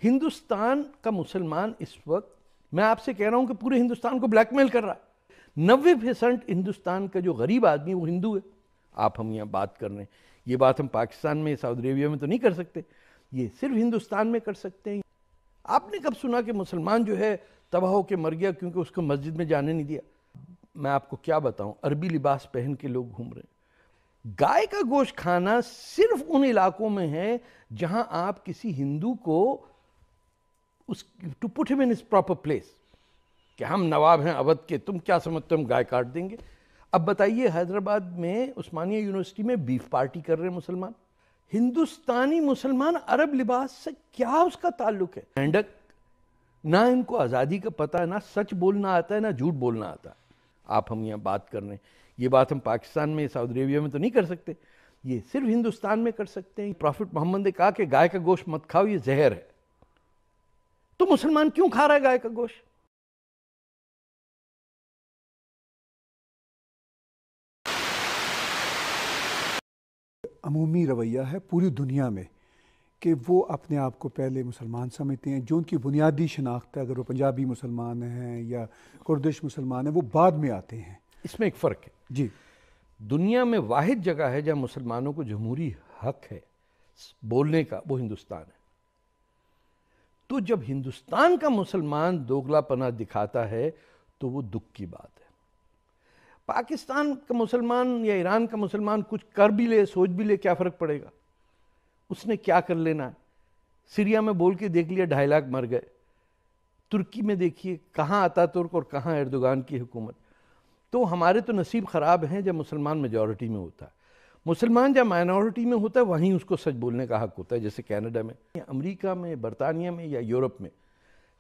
ہندوستان کا مسلمان اس وقت میں آپ سے کہہ رہا ہوں کہ پورے ہندوستان کو بلیک میل کر رہا ہے۔ 90% ہندوستان کا جو غریب آدمی وہ ہندو ہے۔ آپ ہم یہاں بات کر رہے ہیں، یہ بات ہم پاکستان میں سعودی عربیہ میں تو نہیں کر سکتے، یہ صرف ہندوستان میں کر سکتے ہیں۔ آپ نے کب سنا کہ مسلمان جو ہے تباہ ہو کے مر گیا کیونکہ اس کو مسجد میں جانے نہیں دیا؟ میں آپ کو کیا بتاؤں، عربی لباس پہن کے لوگ گھوم رہے ہیں۔ گائے کا گوشت کھانا صرف ان علاقوں میں ہے جہاں آپ کسی ہندو کو to put him in his proper place کہ ہم نواب ہیں اودھ کے، تم کیا سمجھتے ہم گائے کاٹ دیں گے؟ اب بتائیے حیدرآباد میں عثمانیہ یونیورسٹی میں بیف پارٹی کر رہے ہیں مسلمان۔ ہندوستانی مسلمان عرب لباس سے کیا اس کا تعلق ہے؟ مینڈک نہ ان کو آزادی کا پتہ ہے، نہ سچ بولنا آتا ہے، نہ جھوٹ بولنا آتا ہے۔ آپ ہم یہاں بات کر رہے ہیں، یہ بات ہم پاکستان میں سعودی عربیہ میں تو نہیں کر سکتے، یہ صرف ہندوستان میں کر سکتے ہیں۔ پروفٹ محمد نے کہا کہ گائے کا گوشت مت کھاؤ، یہ زہر ہے۔ تو مسلمان کیوں کھا رہا ہے گائے کا گوشت؟ عمومی رویہ ہے پوری دنیا میں کہ وہ اپنے آپ کو پہلے مسلمان سمجھتے ہیں، جو ان کی بنیادی شناخت ہے، اگر وہ پنجابی مسلمان ہیں یا کردش مسلمان ہیں، وہ بعد میں آتے ہیں۔ اس میں ایک فرق ہے جی، دنیا میں واحد جگہ ہے جہاں مسلمانوں کو جمہوری حق ہے بولنے کا، وہ ہندوستان ہے۔ تو جب ہندوستان کا مسلمان دوگلا پنا دکھاتا ہے تو وہ دکھ کی بات ہے۔ پاکستان کا مسلمان یا ایران کا مسلمان کچھ کر بھی لے، سوچ بھی لے، کیا فرق پڑے گا؟ اس نے کیا کر لینا ہے؟ سیریا میں بول کے دیکھ لیا 2.5 لاکھ مر گئے۔ ترکی میں دیکھیے کہاں آتا ترک اور کہاں ایردوغان کی حکومت۔ تو ہمارے تو نصیب خراب ہیں جب مسلمان میجورٹی میں ہوتا ہے۔ مسلمان جب مائنورٹی میں ہوتا ہے وہیں اس کو سچ بولنے کا حق ہوتا ہے، جیسے کینیڈا میں، امریکہ میں، برطانیہ میں یا یورپ میں۔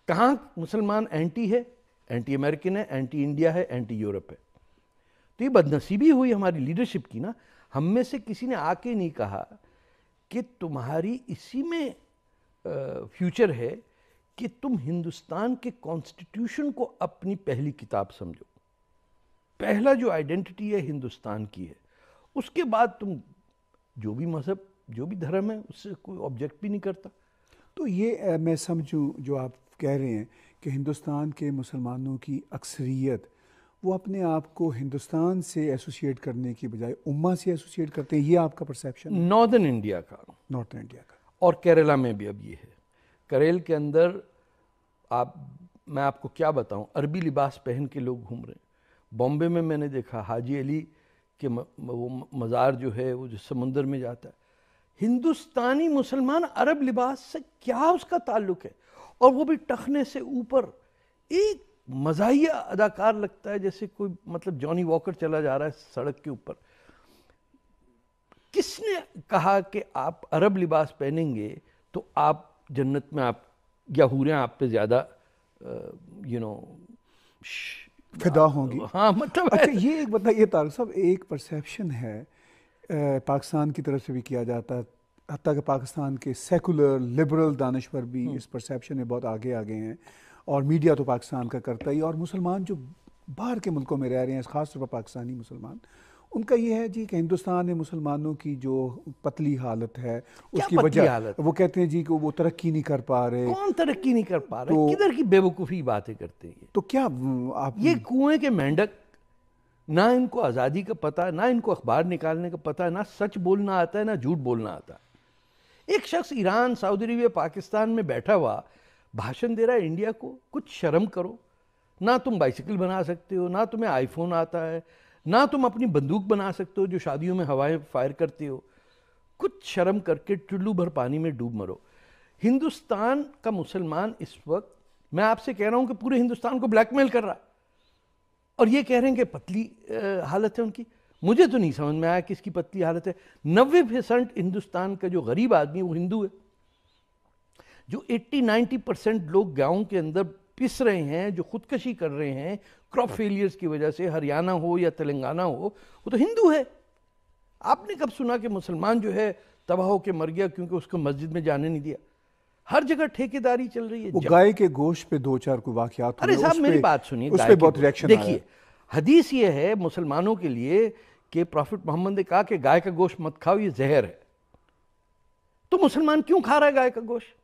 کہاں مسلمان اینٹی ہے؟ اینٹی امریکن ہے، اینٹی انڈیا ہے، اینٹی یورپ ہے۔ تو یہ بدنصیبی ہوئی ہماری لیڈرشپ کی نا، ہم میں سے کسی نے آ کے نہیں کہا کہ تمہاری اسی میں فیوچر ہے کہ تم ہندوستان کے کانسٹیٹیوشن کو اپنی پہلی کتاب سمجھو۔ پہلا جو آئیڈینٹی ہے ہندوستان کی ہے، اس کے بعد تم جو بھی مذہب، جو بھی دھرم ہے، اس سے کوئی آبجیکٹ بھی نہیں کرتا۔ تو یہ میں سمجھوں جو آپ کہہ رہے ہیں کہ ہندوستان کے مسلمانوں کی اکثریت وہ اپنے آپ کو ہندوستان سے ایسوسیٹ کرنے کی بجائے امہ سے ایسوسیٹ کرتے ہیں، یہ آپ کا پرسیپشن ہے؟ ناردرن انڈیا کا، نارتھن انڈیا کا اور کیرلا میں بھی اب یہ ہے۔ کیرل کے اندر میں آپ کو کیا بتاؤں، عربی لباس پہن کے لوگ گھوم رہے ہیں۔ بامبے میں میں نے دیکھا حاجی علی کہ وہ مزار جو ہے وہ جو سمندر میں جاتا ہے۔ ہندوستانی مسلمان عرب لباس سے کیا اس کا تعلق ہے؟ اور وہ بھی ٹخنے سے اوپر، ایک مزاحیہ اداکار لگتا ہے، جیسے کوئی مطلب جانی واکر چلا جا رہا ہے سڑک کے اوپر۔ کس نے کہا کہ آپ عرب لباس پہنیں گے تو آپ جنت میں آپ یا حوریں آپ پہ زیادہ فدا ہوں گی؟ ہاں مطلب اچھا، یہ ایک بتائیے طارق صاحب، ایک پرسیپشن ہے پاکستان کی طرف سے بھی کیا جاتا ہے، حتیٰ کہ پاکستان کے سیکولر لبرل دانشور بھی اس پرسیپشن میں بہت آگے ہیں، اور میڈیا تو پاکستان کا کرتا ہی، اور مسلمان جو باہر کے ملکوں میں رہ رہے ہیں، خاص طور پر پاکستانی مسلمان، ان کا یہ ہے جی کہ ہندوستان میں مسلمانوں کی جو پتلی حالت ہے اس کی وجہ، وہ کہتے ہیں جی کہ وہ ترقی نہیں کر پا رہے۔ کون ترقی نہیں کر پا رہے؟ کدھر کی بے وقوفی باتیں کرتے ہیں؟ تو کیا آپ یہ کنویں کے مینڈک، نہ ان کو آزادی کا پتہ ہے، نہ ان کو اخبار نکالنے کا پتہ ہے، نہ سچ بولنا آتا ہے، نہ جھوٹ بولنا آتا ہے۔ ایک شخص ایران، سعودی عربیہ، پاکستان میں بیٹھا ہوا بھاشن دے رہا ہے انڈیا کو، کچھ شرم کرو۔ نہ تم بائیسیکل بنا سکتے ہو، نہ تمہیں آئی فون آتا ہے، نہ تم اپنی بندوق بنا سکتے ہو جو شادیوں میں ہوائیں فائر کرتے ہو۔ کچھ شرم کر کے ٹلو بھر پانی میں ڈوب مرو۔ ہندوستان کا مسلمان اس وقت میں آپ سے کہہ رہا ہوں کہ پورے ہندوستان کو بلیک میل کر رہا ہے، اور یہ کہہ رہے ہیں کہ پتلی حالت ہے ان کی۔ مجھے تو نہیں سمجھ میں آیا کہ اس کی پتلی حالت ہے۔ 90% ہندوستان کا جو غریب آدمی وہ ہندو ہے۔ جو 80-90% لوگ گاؤں کے اندر پس رہے ہیں، جو خودکشی کر رہے ہیں کراپ فیلیئرز کی وجہ سے، ہریانہ ہو یا تلنگانہ ہو، وہ تو ہندو ہے۔ آپ نے کب سنا کہ مسلمان جو ہے تباہ ہو کے مر گیا کیونکہ اس کو مسجد میں جانے نہیں دیا؟ ہر جگہ ٹھیکیداری چل رہی ہے۔ وہ گائے کے گوشت پہ 2-4 کوئی واقعات ارے صاحب میری بات سنیے، اس پہ بہت ریاکشن آیا۔ دیکھیے حدیث یہ ہے مسلمانوں کے لیے کہ پروفٹ محمد نے کہا کہ گائے کا گوشت مت کھاؤ، یہ زہر ہے۔ تو مسلمان کیوں کھا رہا ہے گائے کا گوشت؟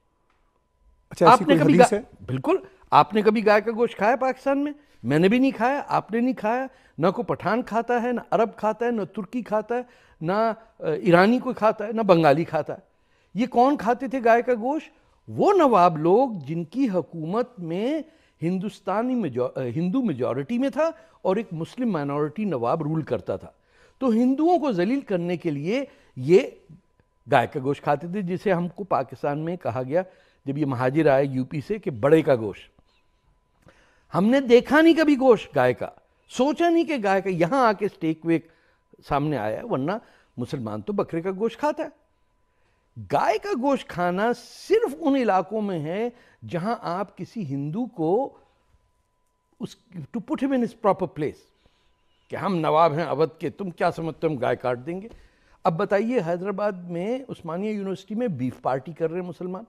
اچھا ایسی کوئی حدیث ہے؟ بالکل. آپ نے کبھی گائے کا گوشت کھایا پاکستان میں؟ میں نے بھی نہیں کھایا, آپ نے نہیں کھایا, نہ کوئی پٹھان کھاتا ہے, نہ عرب کھاتا ہے, نہ ترکی کھاتا ہے, نہ ایرانی کوئی کھاتا ہے, نہ بنگالی کھاتا ہے. یہ کون کھاتے تھے گائے کا گوشت؟ وہ نواب لوگ جن کی حکومت میں ہندو میجورٹی میں تھا اور ایک مسلم مائنورٹی نواب رول کرتا تھا. تو ہندوؤں کو ذلیل کرنے کے لیے یہ گائے کا گوشت کھاتے تھے, جسے ہم کو پاکستان میں کہا گیا جب یہ مہاجر آئے یو پی سے کہ بڑے کا گوشت. ہم نے دیکھا نہیں کبھی گوشت گائے کا, سوچا نہیں کہ گائے کا, یہاں آ کے سٹیک ویک سامنے آیا ہے, ورنہ مسلمان تو بکرے کا گوشت کھاتا ہے. گائے کا گوشت کھانا صرف ان علاقوں میں ہے جہاں آپ کسی ہندو کو ٹو پٹ ہم ان ہز پراپر پلیس, کہ ہم نواب ہیں اودھ کے, تم کیا سمجھتے ہم گائے کاٹ دیں گے. اب بتائیے حیدرآباد میں عثمانیہ یونیورسٹی میں بیف پارٹی کر رہے ہیں مسلمان.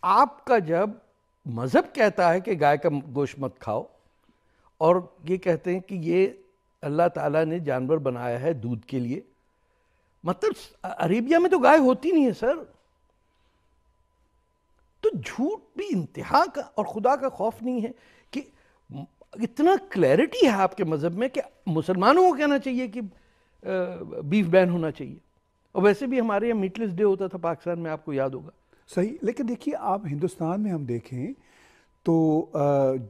آپ کا جب مذہب کہتا ہے کہ گائے کا گوشت مت کھاؤ, اور یہ کہتے ہیں کہ یہ اللہ تعالیٰ نے جانور بنایا ہے دودھ کے لیے, مطلب عربیہ میں تو گائے ہوتی نہیں ہے سر. تو جھوٹ بھی انتہا کا, اور خدا کا خوف نہیں ہے کہ اتنا کلیئرٹی ہے آپ کے مذہب میں کہ مسلمانوں کو کہنا چاہیے کہ بیف بین ہونا چاہیے. اور ویسے بھی ہمارے یہاں میٹ لیس ڈے ہوتا تھا پاکستان میں, آپ کو یاد ہوگا. صحیح, لیکن دیکھیے آپ ہندوستان میں ہم دیکھیں تو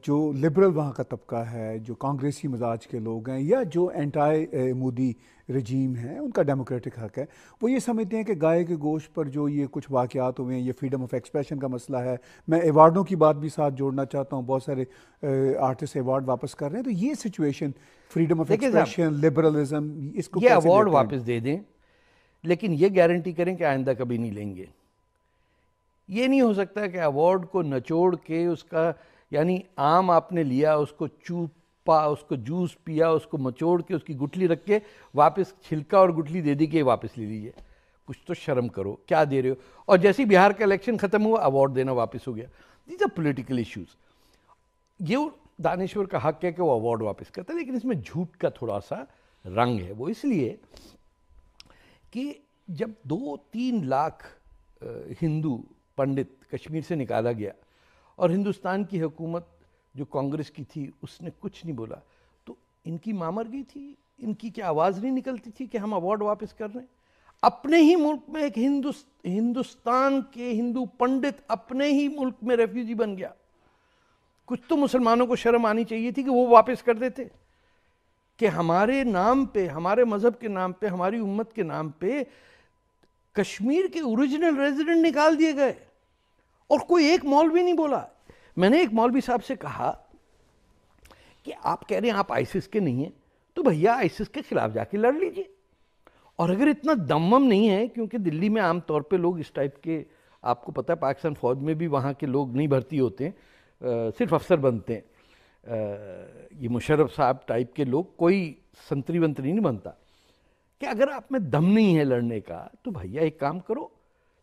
جو لبرل وہاں کا طبقہ ہے, جو کانگریسی مزاج کے لوگ ہیں, یا جو اینٹائی مودی رجیم ہے, ان کا ڈیموکریٹک حق ہے, وہ یہ سمجھتے ہیں کہ گائے کے گوشت پر جو یہ کچھ واقعات ہوئے ہیں, یہ فریڈم آف ایکسپریشن کا مسئلہ ہے. میں ایوارڈوں کی بات بھی ساتھ جوڑنا چاہتا ہوں, بہت سارے آرٹسٹ ایوارڈ واپس کر رہے ہیں. تو یہ situation freedom of expression, liberalism, اس کو یہ ایوارڈ واپس دے دیں, لیکن یہ گارنٹی کریں کہ آئندہ کبھی نہیں لیں گے. یہ نہیں ہو سکتا کہ ایوارڈ کو نچوڑ کے اس کا, یعنی آم آپ نے لیا, اس کو چوپا, اس کو جوس پیا, اس کو مچوڑ کے اس کی گٹلی رکھ کے واپس چھلکا اور گٹلی دے دی کہ واپس لے لیجیے. کچھ تو شرم کرو, کیا دے رہے ہو. اور جیسے ہی بہار کا الیکشن ختم ہوا, ایوارڈ دینا واپس ہو گیا. These are political issues. یہ دانشور کا حق ہے کہ وہ ایوارڈ واپس کرتا ہے, لیکن اس میں جھوٹ کا تھوڑا سا رنگ ہے. وہ اس لیے کہ جب 2-3 لاکھ ہندو پنڈت کشمیر سے نکالا گیا اور ہندوستان کی حکومت جو کانگریس کی تھی اس نے کچھ نہیں بولا, تو ان کی ماں مر گئی تھی, ان کی کیا آواز نہیں نکلتی تھی کہ ہم ایوارڈ واپس کر رہے ہیں. اپنے ہی ملک میں ایک ہندوستان کے ہندو پنڈت اپنے ہی ملک میں ریفیوجی بن گیا. کچھ تو مسلمانوں کو شرم آنی چاہیے تھی کہ وہ واپس کر دیتے, کہ ہمارے نام پہ, ہمارے مذہب کے نام پہ, ہماری امت کے نام پہ کشمیر کے اوریجنل ریزیڈنٹ نکال دیے گئے اور کوئی ایک مولوی نہیں بولا. میں نے ایک مولوی صاحب سے کہا کہ آپ کہہ رہے ہیں آپ آئیسس کے نہیں ہیں, تو بھیا آئیسس کے خلاف جا کے لڑ لیجئے. اور اگر اتنا دمم نہیں ہے, کیونکہ دلی میں عام طور پہ لوگ اس ٹائپ کے, آپ کو پتہ ہے پاکستان فوج میں بھی وہاں کے لوگ نہیں بھرتی ہوتے ہیں, صرف افسر بنتے ہیں. یہ مشرف صاحب ٹائپ کے لوگ, کوئی سنتری ونتری نہیں بنتا. کہ اگر آپ میں دم نہیں ہے لڑنے کا, تو بھیا ایک کام کرو,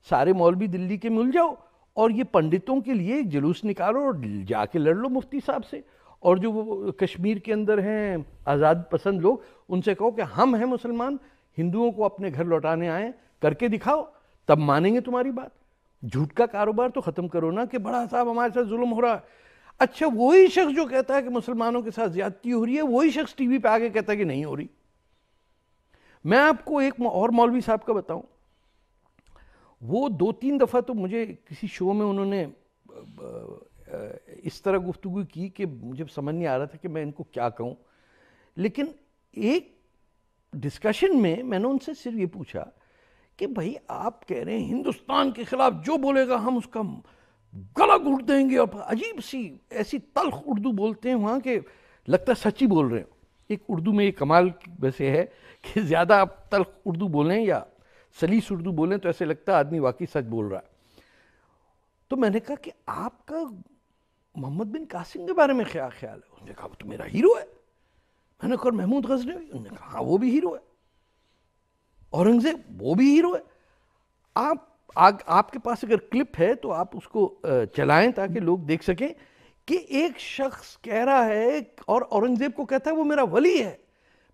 سارے مولوی دلی کے مل جاؤ اور یہ پنڈتوں کے لیے ایک جلوس نکالو اور جا کے لڑ لو مفتی صاحب سے. اور جو وہ کشمیر کے اندر ہیں آزاد پسند لوگ, ان سے کہو کہ ہم ہیں مسلمان, ہندوؤں کو اپنے گھر لوٹانے آئے, کر کے دکھاؤ, تب مانیں گے تمہاری بات. جھوٹ کا کاروبار تو ختم کرو نا کہ بڑا صاحب ہمارے ساتھ ظلم ہو رہا ہے. اچھا وہی شخص جو کہتا ہے کہ مسلمانوں کے ساتھ زیادتی ہو رہی ہے, وہی شخص ٹی وی پہ آگے کہتا ہے کہ نہیں ہو رہی. میں آپ کو ایک اور مولوی صاحب کا بتاؤں, وہ 2-3 دفعہ تو مجھے کسی شو میں انہوں نے اس طرح گفتگو کی کہ مجھے سمجھ نہیں آ رہا تھا کہ میں ان کو کیا کہوں. لیکن ایک ڈسکشن میں نے ان سے صرف یہ پوچھا کہ بھائی آپ کہہ رہے ہیں ہندوستان کے خلاف جو بولے گا ہم اس کا گلا گھونٹ دیں گے, اور عجیب سی ایسی تلخ اردو بولتے ہیں وہاں کہ لگتا ہے سچ ہی بول رہے ہیں. ایک اردو میں ایک کمال ویسے ہے کہ زیادہ آپ تلخ اردو بولیں یا سلیس اردو بولیں تو ایسے لگتا ہے آدمی واقعی سچ بول رہا ہے. تو میں نے کہا کہ آپ کا محمد بن قاسم کے بارے میں کیا خیال ہے؟ انہوں نے کہا وہ تو میرا ہیرو ہے. میں نے کہا محمود غزنوی؟ انہوں نے کہا ہاں وہ بھی ہیرو ہے. اورنگزیب وہ بھی ہیرو ہے. آپ کے پاس اگر کلپ ہے تو آپ اس کو چلائیں تاکہ لوگ دیکھ سکیں کہ ایک شخص کہہ رہا ہے اور اورنگزیب کو کہتا ہے وہ میرا ولی ہے.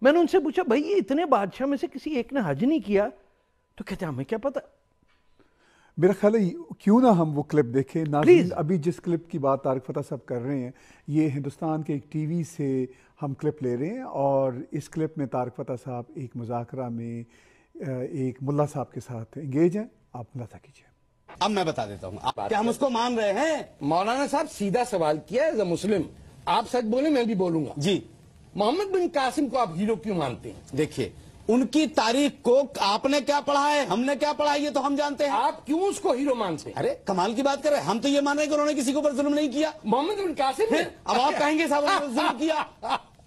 میں نے ان سے پوچھا بھائی یہ اتنے بادشاہ میں سے کسی ایک نے حج نہیں کیا؟ تو کہتے ہیں ہمیں کیا پتہ. میرا خیال ہے کیوں نہ ہم وہ کلپ دیکھیں ناظرین. ابھی جس کلپ کی بات طارق فتح صاحب کر رہے ہیں یہ ہندوستان کے ایک ٹی وی سے ہم کلپ لے رہے ہیں، اور اس کلپ میں طارق فتح صاحب ایک مذاکرہ میں ایک ملا صاحب کے ساتھ انگیج ہیں. آپ ملاحظہ کیجیے. اب میں بتا دیتا ہوں کیا ہم اس کو مان رہے ہیں؟ مولانا صاحب سیدھا سوال کیا ایز اے مسلم، آپ سچ بولیں میں بھی بولوں گا. جی، محمد بن قاسم کو آپ ہیرو کیوں مانتے ہیں؟ دیکھیے ان کی تاریخ کو آپ نے کیا پڑھا ہے، ہم نے کیا پڑھا ہے، یہ تو ہم جانتے ہیں. آپ کیوں اس کو ہیرو مانتے ہیں؟ ارے کمال کی بات کر رہے ہیں، ہم تو یہ مان رہے ہیں کہ انہوں نے کسی کے اوپر ظلم نہیں کیا. محمد بن قاسم نے اب آپ کہیں گے صاحب انہوں نے ظلم کیا،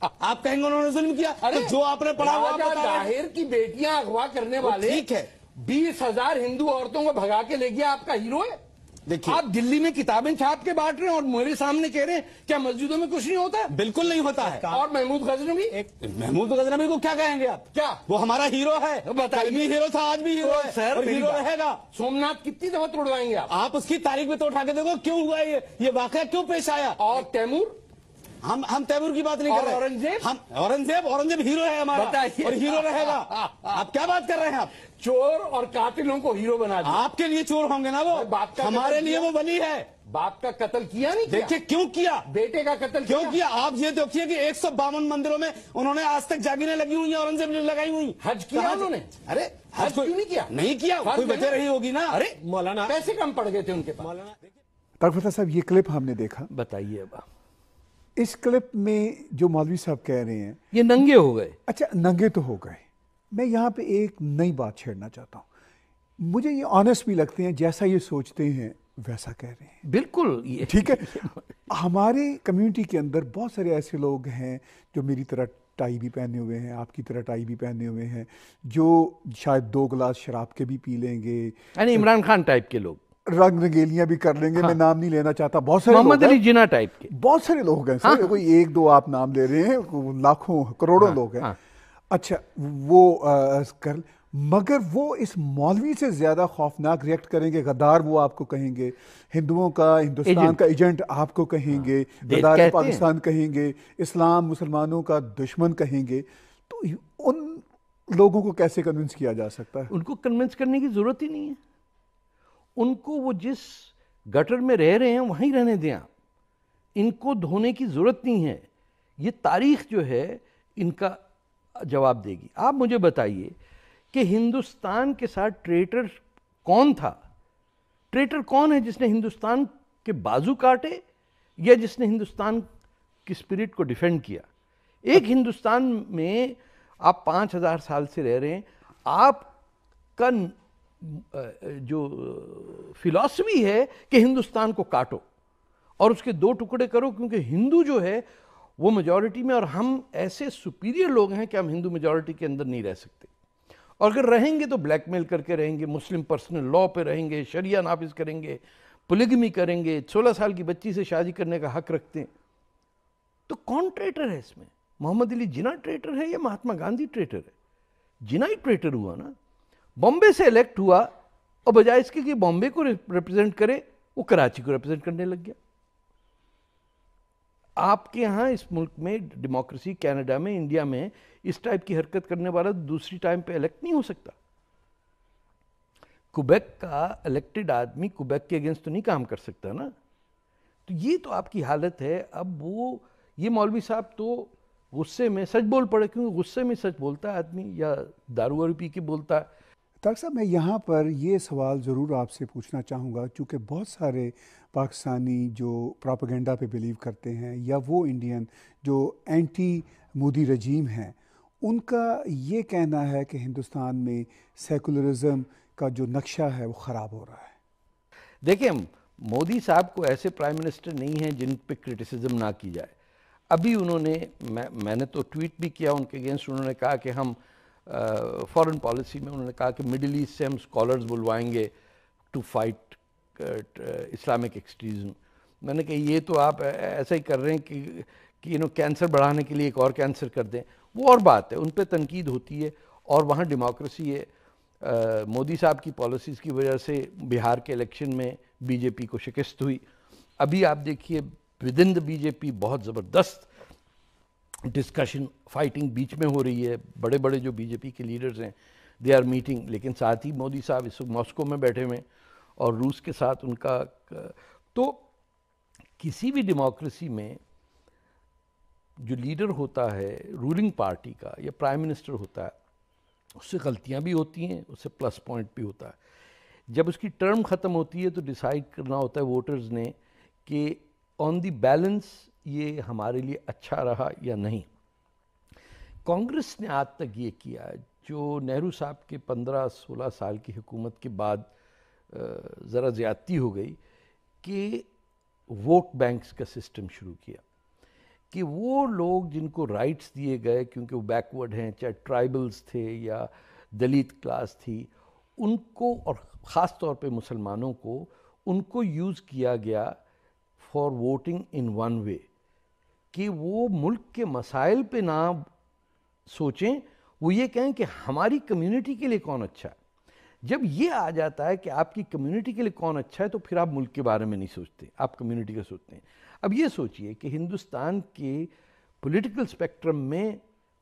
آپ کہیں گے انہوں نے ظلم کیا. جو آپ نے پڑھا ہوا راجہ طاہر کی بیٹیاں اغوا کرنے والے ٹھیک ہے 20,000 ہندو عورتوں کو بھگا کے لے گیا، آپ کا ہیرو ہے؟ دیکھیے آپ دلی میں کتابیں چھاپ کے بانٹ رہے ہیں اور میرے سامنے کہہ رہے ہیں کیا مسجدوں میں کچھ نہیں ہوتا؟ بالکل نہیں ہوتا ہے. اور محمود غزنوی محمود غزنوی کو کیا کہیں گے آپ؟ کیا وہ ہمارا ہیرو ہے، بتائیے. کل بھی ہیرو تھا، آج بھی ہیرو ہے سر اور ہیرو رہے گا. سومناتھ کتنی دفعہ توڑوائیں گے آپ اس کی تاریخ میں تو اٹھا کے دیکھو کیوں ہوا یہ واقعہ کیوں پیش آیا. اور تیمور؟ ہم تیمور کی بات نہیں کر رہے. اورنگزیب ہیرو ہے ہمارا اور ہیرو رہے گا. آپ کیا بات کر رہے ہیں؟ آپ چور اور قاتلوں کو ہیرو بنا دیا. آپ کے لیے چور ہوں گے نا وہ، ہمارے لیے وہ ولی ہے. باپ کا قتل کیا نہیں کیا؟ دیکھیے کیوں کیا، بیٹے کا قتل کیوں کیا. آپ یہ دیکھیے کہ 152 مندروں میں انہوں نے آج تک جاگیریں لگی ہوئی ہیں، اورنگزیب نے لگائی ہوئی. حج کیا انہوں نے؟ ارے حج کیوں نہیں کیا؟ نہیں کیا، کوئی وجہ رہی ہوگی نا. ارے مولانا پیسے کم پڑ گئے تھے ان کے پاس. طارق فتح صاحب یہ کلپ ہم نے دیکھا، بتائیے اب اس کلپ میں جو مولوی صاحب کہہ رہے ہیں یہ ننگے ہو گئے. اچھا ننگے تو ہو گئے. میں یہاں پہ ایک نئی بات چھیڑنا چاہتا ہوں. مجھے یہ آنیسٹ بھی لگتے ہیں، جیسا یہ سوچتے ہیں ویسا کہہ رہے ہیں. بالکل ٹھیک ہے. ہمارے کمیونٹی کے اندر بہت سارے ایسے لوگ ہیں جو میری طرح ٹائی بھی پہنے ہوئے ہیں، آپ کی طرح ٹائی بھی پہنے ہوئے ہیں، جو شاید 2 گلاس شراب کے بھی پی لیں گے، یعنی عمران خان ٹائپ کے لوگ، رنگ رنگیلیاں بھی کر لیں گے. میں نام نہیں لینا چاہتا، بہت سارے محمد علی جناح ٹائپ کے بہت سارے لوگ ہیں سر. کوئی 1-2 آپ نام لے رہے ہیں، لاکھوں کروڑوں لوگ ہیں. اچھا وہ کر، مگر وہ اس مولوی سے زیادہ خوفناک ریئیکٹ کریں گے. غدار وہ آپ کو کہیں گے، ہندوؤں کا ہندوستان کا ایجنٹ آپ کو کہیں گے، غدار پاکستان کہیں گے، اسلام مسلمانوں کا دشمن کہیں گے. تو ان لوگوں کو کیسے کنونس کیا جا سکتا ہے؟ ان کو کنونس کرنے کی ضرورت ہی نہیں ہے. ان کو وہ جس گٹر میں رہ رہے ہیں وہیں رہنے دیں. ان کو دھونے کی ضرورت نہیں ہے. یہ تاریخ جو ہے ان کا جواب دے گی. آپ مجھے بتائیے کہ ہندوستان کے ساتھ ٹریٹر کون تھا؟ ٹریٹر کون ہے جس نے ہندوستان کے بازو کاٹے یا جس نے ہندوستان کی اسپرٹ کو ڈیفینڈ کیا؟ ایک ہندوستان میں آپ 5,000 سال سے رہ رہے ہیں. آپ کا جو فلسفی ہے کہ ہندوستان کو کاٹو اور اس کے 2 ٹکڑے کرو، کیونکہ ہندو جو ہے وہ میجورٹی میں، اور ہم ایسے سپیریئر لوگ ہیں کہ ہم ہندو میجورٹی کے اندر نہیں رہ سکتے. اور اگر رہیں گے تو بلیک میل کر کے رہیں گے، مسلم پرسنل لاء پہ رہیں گے، شریعہ نافذ کریں گے، پولیگمی کریں گے، 16 سال کی بچی سے شادی کرنے کا حق رکھتے ہیں. تو کون ٹریٹر ہے اس میں؟ محمد علی جناح ٹریٹر ہے یا مہاتما گاندھی ٹریٹر ہے؟ جناح ہی ٹریٹر ہوا نا. بامبے سے الیکٹ ہوا اور بجائے اس کے کہ بامبے کو ریپرزینٹ کرے وہ کراچی کو ریپرزینٹ کرنے لگ گیا. آپ کے ہاں اس ملک میں ڈیموکریسی، کینیڈا میں، انڈیا میں اس ٹائپ کی حرکت کرنے والا دوسری ٹائم پہ الیکٹ نہیں ہو سکتا. کوبیک کا الیکٹڈ آدمی کوبیک کے اگینسٹ تو نہیں کام کر سکتا نا. تو یہ تو آپ کی حالت ہے. اب وہ یہ مولوی صاحب تو غصے میں سچ بول پڑے، کیونکہ غصے میں سچ بولتا ہے آدمی، یا دارو وارو پی کے بولتا ہے. طارق صاحب میں یہاں پر یہ سوال ضرور آپ سے پوچھنا چاہوں گا، چونکہ بہت سارے پاکستانی جو پراپیگنڈا پہ بلیو کرتے ہیں، یا وہ انڈین جو اینٹی مودی رجیم ہیں، ان کا یہ کہنا ہے کہ ہندوستان میں سیکولرزم کا جو نقشہ ہے وہ خراب ہو رہا ہے. دیکھیں مودی صاحب کو ایسے پرائم منسٹر نہیں ہیں جن پہ کرٹیسزم نہ کی جائے. ابھی انہوں نے میں نے تو ٹویٹ بھی کیا ان کے اگینسٹ. انہوں نے کہا کہ ہم فارن پالیسی میں انہوں نے کہا کہ مڈل ایسٹ سے ہم اسکالرز بلوائیں گے ٹو فائٹ اسلامک ایکسٹریزم. میں نے کہا یہ تو آپ ایسا ہی کر رہے ہیں کہ کینسر بڑھانے کے لیے ایک اور کینسر کر دیں. وہ اور بات ہے، ان پہ تنقید ہوتی ہے اور وہاں ڈیموکریسی ہے. مودی صاحب کی پالیسیز کی وجہ سے بہار کے الیکشن میں بی جے پی کو شکست ہوئی. ابھی آپ دیکھیے with in the B J پی بہت زبردست ڈسکشن، فائٹنگ بیچ میں ہو رہی ہے. بڑے بڑے جو بی جے پی کے لیڈرز ہیں دے آر میٹنگ. لیکن ساتھ ہی مودی صاحب اس وقت ماسکو میں بیٹھے ہوئے ہیں اور روس کے ساتھ ان کا. تو کسی بھی ڈیموکریسی میں جو لیڈر ہوتا ہے رولنگ پارٹی کا یا پرائم منسٹر ہوتا ہے, اس سے غلطیاں بھی ہوتی ہیں, اس سے پلس پوائنٹ بھی ہوتا ہے. جب اس کی ٹرم ختم ہوتی ہے تو ڈیسائیڈ کرنا ہوتا ہے ووٹرز نے کہ آن دی بیلنس یہ ہمارے لیے اچھا رہا یا نہیں. کانگریس نے آج تک یہ کیا, جو نہرو صاحب کے 15-16 سال کی حکومت کے بعد ذرا زیادتی ہو گئی کہ ووٹ بینکس کا سسٹم شروع کیا, کہ وہ لوگ جن کو رائٹس دیے گئے کیونکہ وہ بیکورڈ ہیں, چاہے ٹرائبلز تھے یا دلت کلاس تھی, ان کو, اور خاص طور پہ مسلمانوں کو, ان کو یوز کیا گیا for voting in one way, کہ وہ ملک کے مسائل پہ نہ سوچیں, وہ یہ کہیں کہ ہماری کمیونٹی کے لیے کون اچھا ہے. جب یہ آ جاتا ہے کہ آپ کی کمیونٹی کے لیے کون اچھا ہے تو پھر آپ ملک کے بارے میں نہیں سوچتے, آپ کمیونٹی کا سوچتے ہیں. اب یہ سوچئے کہ ہندوستان کے پولیٹیکل اسپیکٹرم میں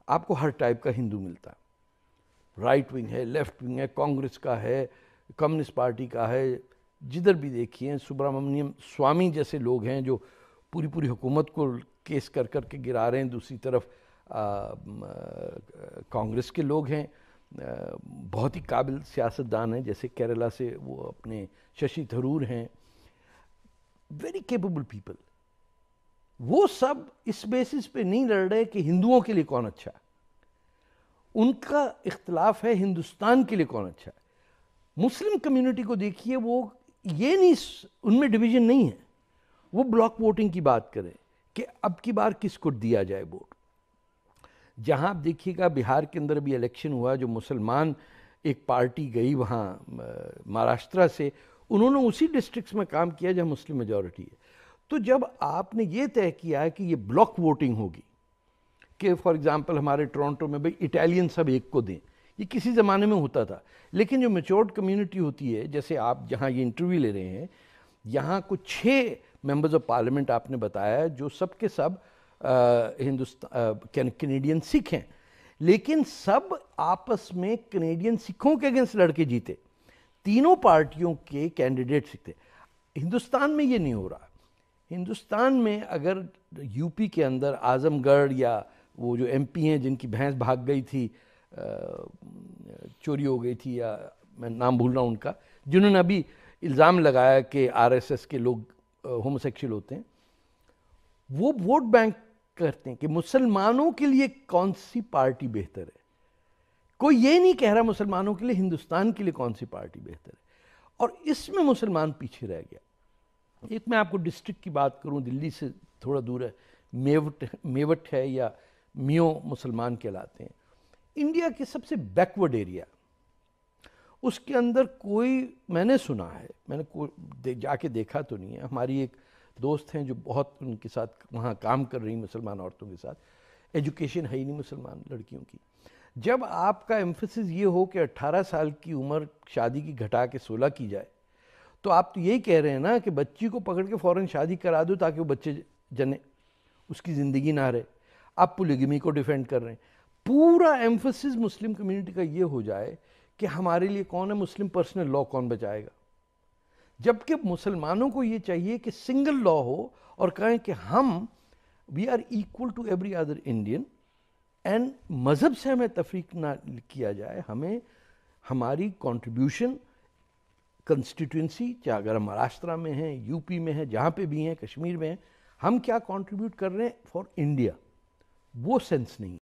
آپ کو ہر ٹائپ کا ہندو ملتا ہے, رائٹ ونگ ہے, لیفٹ ونگ ہے, کانگریس کا ہے, کمیونسٹ پارٹی کا ہے, جدھر بھی دیکھیے سبرامنیم سوامی جیسے لوگ ہیں جو پوری حکومت کو کیس کر کے گرا رہے ہیں, دوسری طرف کانگریس کے لوگ ہیں, بہت ہی قابل سیاستدان ہیں, جیسے کیرلا سے وہ اپنے ششی تھرور ہیں, ویری کیپیبل پیپل. وہ سب اس بیسس پہ نہیں لڑ رہے کہ ہندوؤں کے لیے کون اچھا ہے, ان کا اختلاف ہے ہندوستان کے لیے کون اچھا ہے. مسلم کمیونٹی کو دیکھیے, وہ یہ نہیں, ان میں ڈویژن نہیں ہے, وہ بلاک ووٹنگ کی بات کریں کہ اب کی بار کس کو دیا جائے ووٹ. جہاں آپ دیکھیے گا بہار کے اندر بھی الیکشن ہوا, جو مسلمان ایک پارٹی گئی وہاں مہاراشٹرا سے, انہوں نے اسی ڈسٹرکٹس میں کام کیا جہاں مسلم میجورٹی ہے. تو جب آپ نے یہ طے کیا ہے کہ یہ بلاک ووٹنگ ہوگی, کہ فار ایگزامپل ہمارے ٹورانٹو میں بھئی اٹیلین سب ایک کو دیں, یہ کسی زمانے میں ہوتا تھا, لیکن جو میچورڈ کمیونٹی ہوتی ہے, جیسے آپ جہاں یہ انٹرویو لے رہے ہیں, یہاں کچھ 6 ممبرز آف پارلیمنٹ آپ نے بتایا جو سب کے سب کینیڈین سکھ ہیں, لیکن سب آپس میں کینیڈین سکھوں کے اگینسٹ لڑ کے جیتے, تینوں پارٹیوں کے کینڈیڈیٹ سکھ تھے. ہندوستان میں یہ نہیں ہو رہا. ہندوستان میں اگر یو پی کے اندر اعظم گڑھ یا وہ جو ایم پی ہیں جن کی بھینس بھاگ گئی تھی, چوری ہو گئی تھی, یا میں نام بھول رہا ہوں ان کا, جنہوں نے ابھی الزام لگایا کہ آر ایس ایس کے لوگ ہومو سیکشل ہوتے ہیں, وہ ووٹ بینک کرتے ہیں کہ مسلمانوں کے لیے کون سی پارٹی بہتر ہے. کوئی یہ نہیں کہہ رہا مسلمانوں کے لیے ہندوستان کے لیے کون سی پارٹی بہتر ہے, اور اس میں مسلمان پیچھے رہ گیا. ایک میں آپ کو ڈسٹرکٹ کی بات کروں, دلی سے تھوڑا دور ہے, میوٹ ہے یا میو مسلمان کہلاتے ہیں, انڈیا کے سب سے بیکورڈ ایریا. اس کے اندر کوئی, میں نے سنا ہے, میں نے جا کے دیکھا تو نہیں ہے, ہماری ایک دوست ہیں جو بہت ان کے ساتھ وہاں کام کر رہی مسلمان عورتوں کے ساتھ, ایجوکیشن ہے ہی نہیں مسلمان لڑکیوں کی. جب آپ کا ایمفیسس یہ ہو کہ 18 سال کی عمر شادی کی گھٹا کے 16 کی جائے, تو آپ تو یہی کہہ رہے ہیں نا کہ بچی کو پکڑ کے فوراً شادی کرا دو تاکہ وہ بچے جنے, اس کی زندگی نہ رہے. آپ پولیگمی کو ڈیفینڈ کر رہے ہیں. پورا ایمفیسس مسلم کمیونٹی کا یہ ہو جائے کہ ہمارے لیے کون ہے مسلم پرسنل لا, کون بچائے گا, جبکہ مسلمانوں کو یہ چاہیے کہ سنگل لا ہو اور کہیں کہ ہم we are equal to every other Indian, and مذہب سے ہمیں تفریق نہ کیا جائے. ہمیں ہماری کنٹریبیوشن کنسٹیٹوئنسی, چاہے اگر ہم مہاراشٹرا میں ہیں, یو پی میں ہیں, جہاں پہ بھی ہیں, کشمیر میں ہیں, ہم کیا کنٹریبیوٹ کر رہے ہیں فار انڈیا, وہ سینس نہیں.